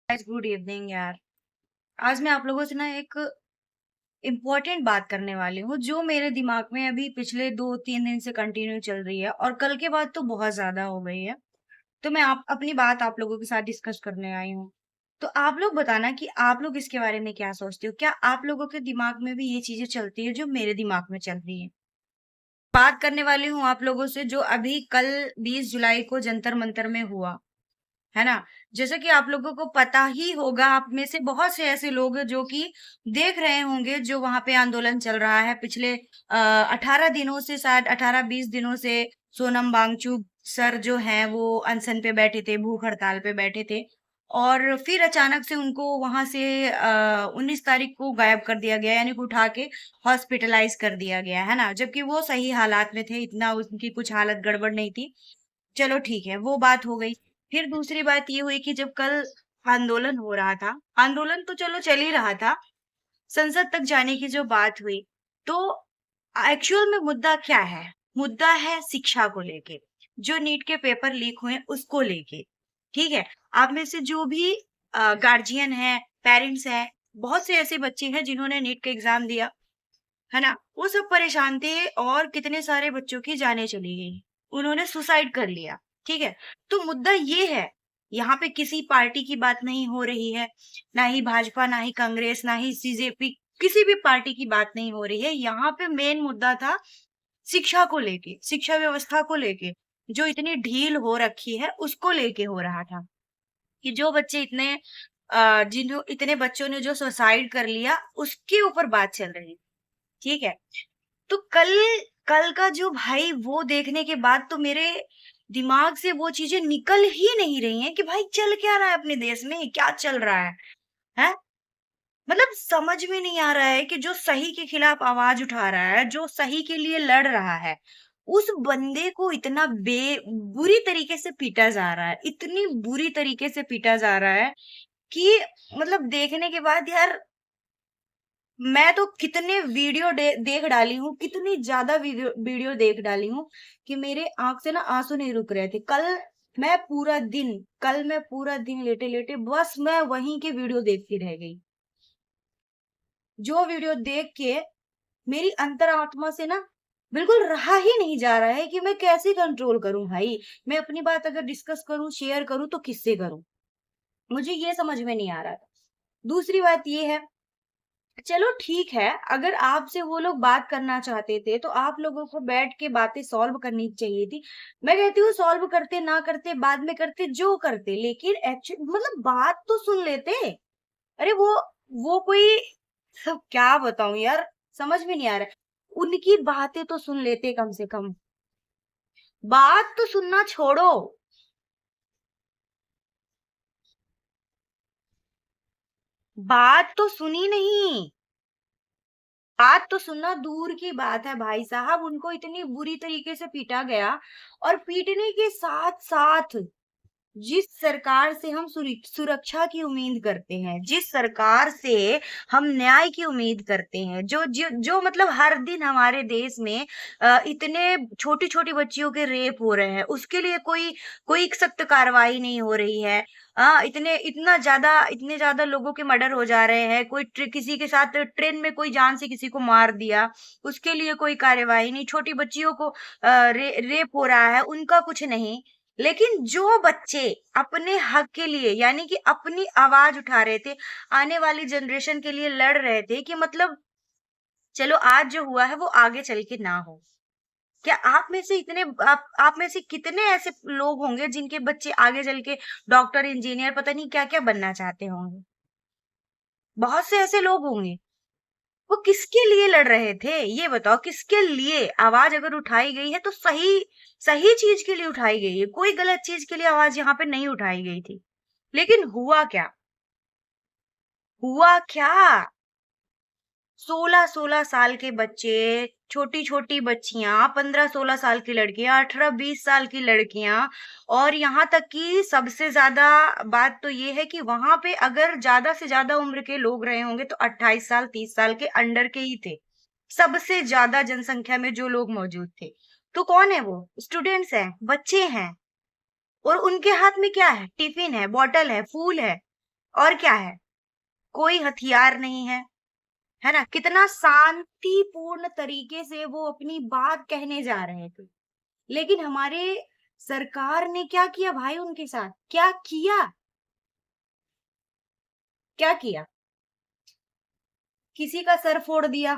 Guys good evening यार। आज मैं आप लोगों से ना एक इम्पोर्टेंट बात करने वाली हूँ जो मेरे दिमाग में अभी पिछले 2-3 दिन से कंटिन्यू चल रही है और कल के बाद तो बहुत ज्यादा हो गई है। तो मैं आप अपनी बात आप लोगों के साथ डिस्कस करने आई हूँ। तो आप लोग बताना कि आप लोग इसके बारे में क्या सोचते हो? क्या आप लोगों के दिमाग में भी ये चीजें चलती है जो मेरे दिमाग में चल रही है? बात करने वाली हूँ आप लोगों से जो अभी कल 20 जुलाई को जंतर मंतर में हुआ, है ना? जैसे कि आप लोगों को पता ही होगा, आप में से बहुत से ऐसे लोग हैं जो कि देख रहे होंगे जो वहां पे आंदोलन चल रहा है पिछले 18 दिनों से, शायद 18-20 दिनों से। सोनम वांगचुक सर जो हैं वो अनशन पे बैठे थे, भूख हड़ताल पे बैठे थे और फिर अचानक से उनको वहां से 19 तारीख को गायब कर दिया गया, यानी कि उठा के हॉस्पिटलाइज कर दिया गया, है ना? जबकि वो सही हालात में थे, इतना उनकी कुछ हालत गड़बड़ नहीं थी। चलो ठीक है, वो बात हो गई। फिर दूसरी बात ये हुई कि जब कल आंदोलन हो रहा था, आंदोलन तो चलो चल ही रहा था, संसद तक जाने की जो बात हुई, तो एक्चुअल में मुद्दा क्या है? मुद्दा है शिक्षा को लेके, जो नीट के पेपर लीक हुए उसको लेके। ठीक है? आप में से जो भी गार्जियन है, पेरेंट्स हैं, बहुत से ऐसे बच्चे हैं जिन्होंने नीट का एग्जाम दिया, है ना? वो सब परेशान थे और कितने सारे बच्चों की जानें चली गई। उन्होंने सुसाइड कर लिया, ठीक है? तो मुद्दा ये है, यहाँ पे किसी पार्टी की बात नहीं हो रही है, ना ही भाजपा, ना ही कांग्रेस, ना ही सीजेपी, किसी भी पार्टी की बात नहीं हो रही है। यहाँ पे मेन मुद्दा था शिक्षा को लेके, शिक्षा व्यवस्था को लेके, जो इतनी ढील हो रखी है, उसको लेके हो रहा था कि जो बच्चे इतने जिन्हों इतने बच्चों ने जो सुसाइड कर लिया, उसके ऊपर बात चल रही, ठीक है? तो कल कल का जो भाई वो देखने के बाद तो मेरे दिमाग से वो चीजें निकल ही नहीं रही हैं कि भाई चल क्या रहा है अपने देश में, क्या चल रहा है? मतलब समझ में नहीं आ रहा है कि जो सही के खिलाफ आवाज उठा रहा है, जो सही के लिए लड़ रहा है, उस बंदे को इतना बुरी तरीके से पीटा जा रहा है, इतनी बुरी तरीके से पीटा जा रहा है कि मतलब देखने के बाद यार मैं तो कितने वीडियो देख डाली हूँ, कितनी ज्यादा वीडियो वीडियो देख डाली हूँ कि मेरे आंख से ना आंसू नहीं रुक रहे थे। कल मैं पूरा दिन लेटे लेटे बस मैं वहीं के वीडियो देखती रह गई। जो वीडियो देख के मेरी अंतरात्मा से ना बिल्कुल रहा ही नहीं जा रहा है कि मैं कैसे कंट्रोल करूं भाई। मैं अपनी बात अगर डिस्कस करूं, शेयर करूं तो किससे करूं? मुझे ये समझ में नहीं आ रहा था। दूसरी बात ये है, चलो ठीक है, अगर आपसे वो लोग बात करना चाहते थे, तो आप लोगों को बैठ के बातें सॉल्व करनी चाहिए थी। मैं कहती हूँ सॉल्व करते, ना करते, बाद में करते, जो करते, लेकिन एक्चुअली मतलब बात तो सुन लेते। अरे वो कोई सब क्या बताऊं यार, समझ में नहीं आ रहा है। उनकी बातें तो सुन लेते कम से कम। बात तो सुनना छोड़ो, बात तो सुनी नहीं। बात तो सुनना दूर की बात है भाई साहब, उनको इतनी बुरी तरीके से पीटा गया और पीटने के साथ साथ जिस सरकार से हम सुरक्षा की उम्मीद करते हैं, जिस सरकार से हम न्याय की उम्मीद करते हैं, जो मतलब हर दिन हमारे देश में इतने छोटी छोटी बच्चियों के रेप हो रहे हैं, उसके लिए कोई कोई सख्त कार्रवाई नहीं हो रही है। इतने ज्यादा लोगों के मर्डर हो जा रहे हैं, किसी के साथ ट्रेन में कोई जान से किसी को मार दिया, उसके लिए कोई कार्रवाई नहीं। छोटी बच्चियों को रेप हो रहा है, उनका कुछ नहीं। लेकिन जो बच्चे अपने हक के लिए, यानी कि अपनी आवाज उठा रहे थे, आने वाली जनरेशन के लिए लड़ रहे थे कि मतलब चलो आज जो हुआ है वो आगे चल के ना हो। क्या आप में से कितने ऐसे लोग होंगे जिनके बच्चे आगे चल के डॉक्टर, इंजीनियर, पता नहीं क्या क्या बनना चाहते होंगे? बहुत से ऐसे लोग होंगे। वो किसके लिए लड़ रहे थे ये बताओ? किसके लिए आवाज अगर उठाई गई है तो सही सही चीज के लिए उठाई गई है, कोई गलत चीज के लिए आवाज यहाँ पे नहीं उठाई गई थी। लेकिन हुआ क्या? हुआ क्या? 16-16 साल के बच्चे, छोटी छोटी बच्चियां, 15-16 साल की लड़कियां, 18-20 साल की लड़कियां, और यहाँ तक कि सबसे ज्यादा बात तो ये है कि वहां पे अगर ज्यादा से ज्यादा उम्र के लोग रहे होंगे तो 28 साल, 30 साल के अंडर के ही थे। सबसे ज्यादा जनसंख्या में जो लोग मौजूद थे, तो कौन है वो? स्टूडेंट्स हैं, बच्चे हैं। और उनके हाथ में क्या है? टिफिन है, बॉटल है, फूल है। और क्या है, कोई हथियार नहीं है ना? कितना शांतिपूर्ण तरीके से वो अपनी बात कहने जा रहे थे। लेकिन हमारे सरकार ने क्या किया भाई उनके साथ? क्या किया? क्या किया? किसी का सर फोड़ दिया,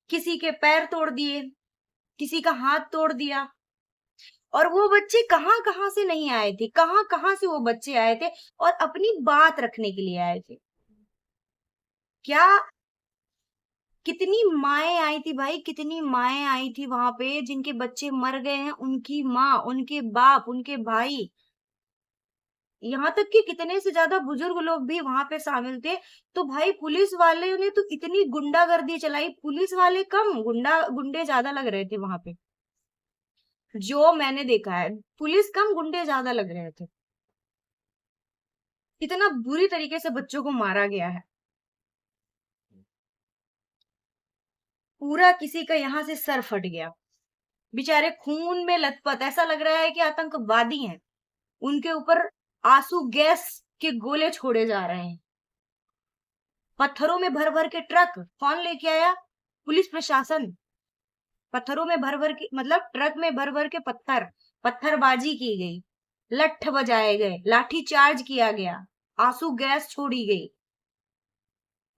किसी के पैर तोड़ दिए, किसी का हाथ तोड़ दिया। और वो बच्चे कहाँ-कहाँ से नहीं आए थे, कहाँ-कहाँ से वो बच्चे आए थे और अपनी बात रखने के लिए आए थे। क्या कितनी माएँ आई थी भाई, कितनी माएँ आई थी वहाँ पे जिनके बच्चे मर गए हैं, उनकी माँ, उनके बाप, उनके भाई, यहाँ तक कि कितने से ज़्यादा बुजुर्ग लोग भी वहाँ पे शामिल थे। तो भाई पुलिस वाले ने तो इतनी गुंडागर्दी चलाई, पुलिस वाले कम, गुंडे ज़्यादा लग रहे थे वहाँ पे। जो मैंने देखा है, पुलिस कम गुंडे ज़्यादा लग रहे थे। इतना बुरी तरीके से बच्चों को मारा गया है। पूरा किसी का यहाँ से सर फट गया। बेचारे खून में लथपथ, ऐसा लग रहा है कि आतंकवादी हैं। उनके ऊपर आंसू गैस के गोले छोड़े जा रहे हैं। पत्थरों में भर-भर के ट्रक कौन लेके आया? पुलिस प्रशासन। पत्थरों में भर-भर के मतलब ट्रक में भर-भर के पत्थरबाजी की गई, लठ बजाए गए, लाठी चार्ज किया गया, आंसू गैस छोड़ी गई।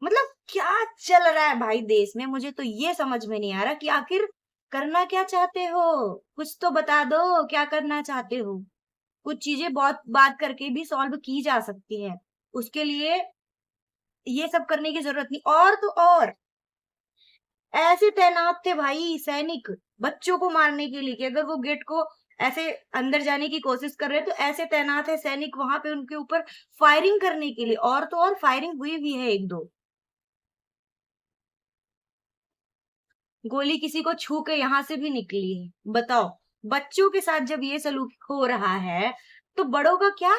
मतलब क्या चल रहा है भाई देश में? मुझे तो ये समझ में नहीं आ रहा कि आखिर करना क्या चाहते हो? कुछ तो बता दो, क्या करना चाहते हो? कुछ चीजें बहुत बात करके भी सॉल्व की जा सकती है। उसके लिए ये सब करने की जरूरत नहीं। और तो और ऐसे तैनात थे भाई सैनिक बच्चों को मारने के लिए कि अगर वो गेट को ऐसे अंदर जाने की कोशिश कर रहे हैं तो ऐसे तैनात है सैनिक वहां पे उनके ऊपर फायरिंग करने के लिए। और तो और फायरिंग हुई भी है एक दो, गोली किसी को छू के यहाँ से भी निकली है। बताओ, बच्चों के साथ जब ये सलूक हो रहा है तो बड़ों का क्या?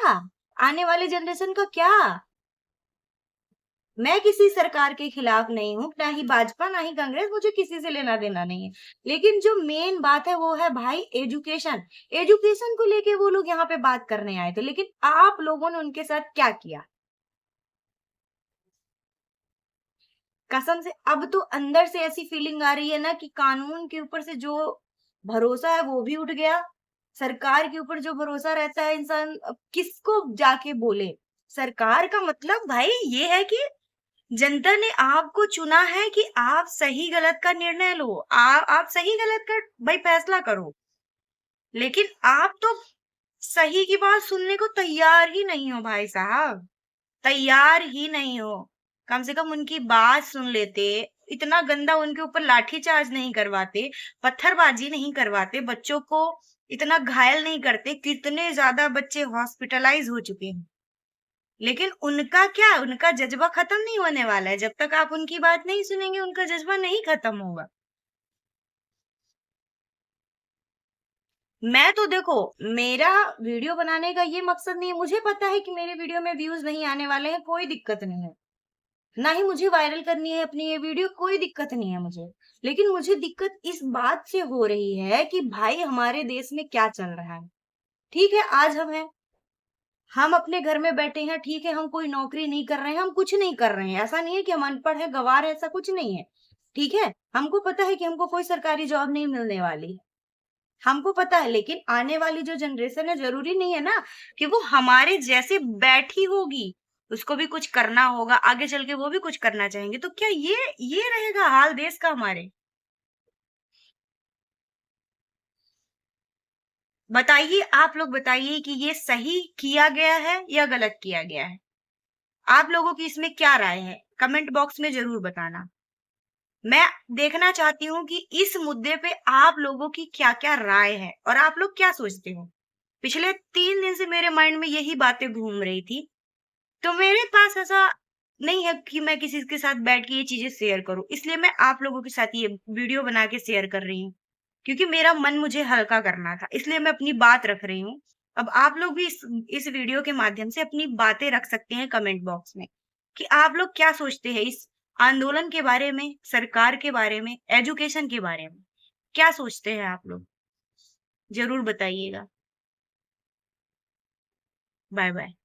आने वाले जनरेशन का क्या? मैं किसी सरकार के खिलाफ नहीं हूँ, ना ही भाजपा ना ही कांग्रेस, मुझे किसी से लेना देना नहीं है। लेकिन जो मेन बात है वो है भाई एजुकेशन। एजुकेशन को लेके वो लोग यहाँ पे बात करने आए थे, लेकिन आप लोगों ने उनके साथ क्या किया? कसम से अब तो अंदर से ऐसी फीलिंग आ रही है ना कि कानून के ऊपर से जो भरोसा है वो भी उठ गया। सरकार के ऊपर जो भरोसा रहता है इंसान अब किसको जाके बोले? सरकार का मतलब भाई ये है कि जनता ने आपको चुना है कि आप सही गलत का निर्णय लो। आप सही गलत का भाई फैसला करो। लेकिन आप तो सही की बात सुनने को तैयार ही नहीं हो भाई साहब, तैयार ही नहीं हो। कम से कम उनकी बात सुन लेते, इतना गंदा उनके ऊपर लाठी चार्ज नहीं करवाते, पत्थरबाजी नहीं करवाते, बच्चों को इतना घायल नहीं करते। कितने ज्यादा बच्चे हॉस्पिटलाइज हो चुके हैं। लेकिन उनका क्या, उनका जज्बा खत्म नहीं होने वाला है। जब तक आप उनकी बात नहीं सुनेंगे उनका जज्बा नहीं खत्म होगा। मैं तो देखो, मेरा वीडियो बनाने का ये मकसद नहीं है। मुझे पता है कि मेरे वीडियो में व्यूज नहीं आने वाले हैं, कोई दिक्कत नहीं है। ना ही मुझे वायरल करनी है अपनी ये वीडियो, कोई दिक्कत नहीं है मुझे। लेकिन मुझे दिक्कत इस बात से हो रही है कि भाई हमारे देश में क्या चल रहा है। ठीक है, आज हम अपने घर में बैठे हैं, ठीक है, हम कोई नौकरी नहीं कर रहे हैं, हम कुछ नहीं कर रहे हैं। ऐसा नहीं है कि हम अनपढ़ है, गँवार है, ऐसा कुछ नहीं है। ठीक है, हमको पता है कि हमको कोई सरकारी जॉब नहीं मिलने वाली है। हमको पता है, लेकिन आने वाली जो जनरेशन है जरूरी नहीं है ना कि वो हमारे जैसे बैठी होगी। उसको भी कुछ करना होगा, आगे चल के वो भी कुछ करना चाहेंगे। तो क्या ये रहेगा हाल देश का हमारे? बताइए, आप लोग बताइए कि ये सही किया गया है या गलत किया गया है? आप लोगों की इसमें क्या राय है? कमेंट बॉक्स में जरूर बताना। मैं देखना चाहती हूँ कि इस मुद्दे पे आप लोगों की क्या-क्या राय है और आप लोग क्या सोचते हो? पिछले 3 दिन से मेरे माइंड में यही बातें घूम रही थी। तो मेरे पास ऐसा नहीं है कि मैं किसी के साथ बैठ के ये चीज़ें शेयर करूँ। इसलिए मैं आप लोगों के साथ ये वीडियो बना के शेयर कर रही हूँ। क्योंकि मेरा मन मुझे हल्का करना था, इसलिए मैं अपनी बात रख रही हूँ। अब आप लोग भी इस वीडियो के माध्यम से अपनी बातें रख सकते हैं कमेंट बॉक्स में, कि आप लोग क्या सोचते हैं इस आंदोलन के बारे में, सरकार के बारे में, एजुकेशन के बारे में? क्या सोचते हैं आप लोग? ज़रूर बताइएगा। Bye bye.